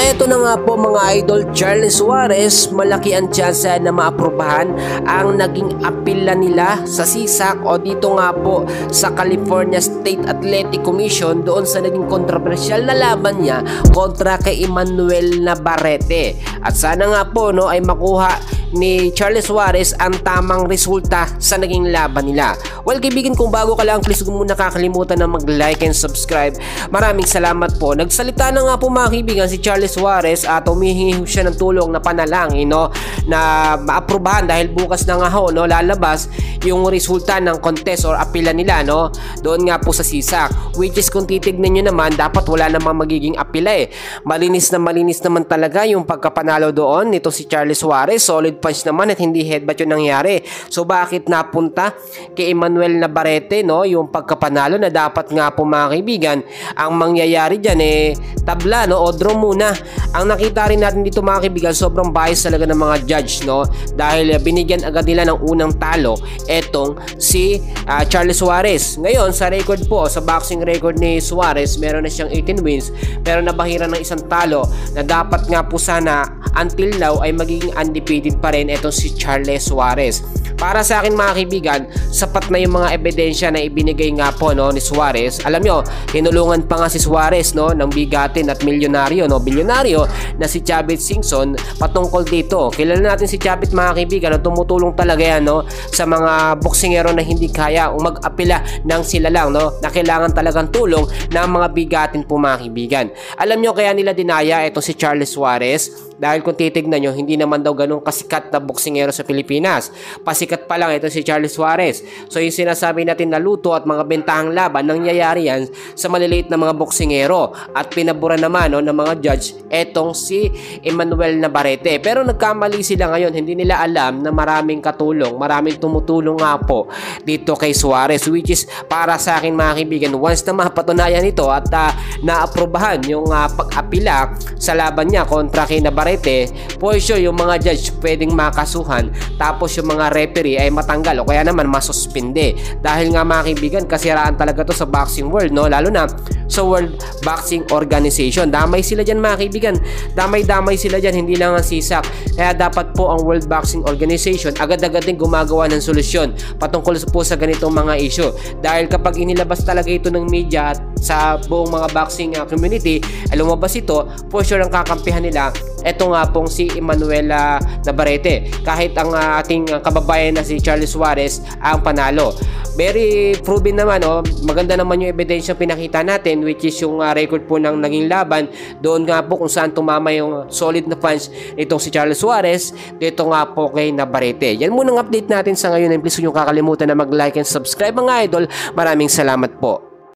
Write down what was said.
eto na nga po mga idol, Charles Suarez, malaki ang tsansa na maaprubahan ang naging apela nila sa CSAC o dito nga po sa California State Athletic Commission doon sa naging kontrobersyal na laban niya kontra kay Emmanuel Navarrete. At sana nga po ay makuha ni Charles Suarez ang tamang resulta sa naging laban nila. Well kaibigan, kung bago ka lang, please huwag muna kakalimutan na mag-like and subscribe. Maraming salamat po. Nagsalita na nga po mga kaibigan si Charles Suarez at humihingi siya ng tulong na panalangin na maaprubahan dahil bukas na nga lalabas yung resulta ng contest or apela nila doon nga po sa CSAC, which is kung titignan nyo naman dapat wala namang magiging apela malinis naman talaga yung pagkapanalo doon nito si Charles Suarez. Solid punch naman at hindi headbutt yung nangyari. So bakit napunta kay Emmanuel Navarrete yung pagkapanalo na dapat nga po mga kaibigan ang mangyayari dyan tabla o draw muna. Ang nakita rin natin dito mga kaibigan, sobrang bias talaga ng mga judge dahil binigyan agad nila ng unang talo etong si Charles Suarez. Ngayon sa record po, sa boxing record ni Suarez, meron na siyang 18 wins pero nabahira ng isang talo na dapat nga po sana until now ay magiging undefeated pa rin etong si Charles Suarez. Para sa akin mga kaibigan, sapat na yung mga ebidensya na ibinigay nga po ni Suarez. Alam nyo, tinulungan pa nga si Suarez ng bigatin at bilyonaryo na si Chavit Singson patungkol dito. Kilala natin si Chavit mga kaibigan, tumutulong talaga yan sa mga boksingero na hindi kaya mag-apela ng sila lang na kailangan talagang tulong ng mga bigatin po mga kaibigan. Alam nyo kaya nila dinaya ito si Charles Suarez dahil kung titignan nyo, hindi naman daw ganun kasikat na boksingero sa Pilipinas. Pasikat pa lang ito si Charles Suarez. So yung sinasabi natin na luto at mga bentahang laban, nangyayari yan sa maliliit na mga boksingero. At pinabura naman ng mga judge etong si Emmanuel Navarrete. Pero nagkamali sila ngayon, hindi nila alam na maraming katulong, maraming tumutulong nga po dito kay Suarez, which is para sa akin mga kaibigan, once na mapatunayan ito at naaprubahan yung pag-apila sa laban niya kontra kay Navarrete, for sure yung mga judge pwedeng makasuhan, tapos yung mga referee ay matanggal o kaya naman masuspinde. Dahil nga mga kaibigan, kasiraan talaga to sa boxing world lalo na sa World Boxing Organization. Damay sila dyan mga kaibigan, damay sila dyan, hindi lang ang CSAC. Kaya dapat po ang World Boxing Organization agad-agad din gumagawa ng solusyon patungkol po sa ganitong mga issue. Dahil kapag inilabas talaga ito ng media at sa buong mga boxing community ay lumabas ito, for sure ang kakampihan nila eto nga pong si Emmanuel Navarrete, kahit ang ating kababayan na si Charles Suarez ang panalo. Very proven naman maganda naman yung ebidensya pinakita natin, which is yung record po ng naging laban doon nga po kung saan tumama yung solid na punch itong si Charles Suarez dito nga po kay Navarrete. Yan muna ang update natin sa ngayon, and please huwag niyo kakalimutan na mag-like and subscribe mga idol. Maraming salamat po.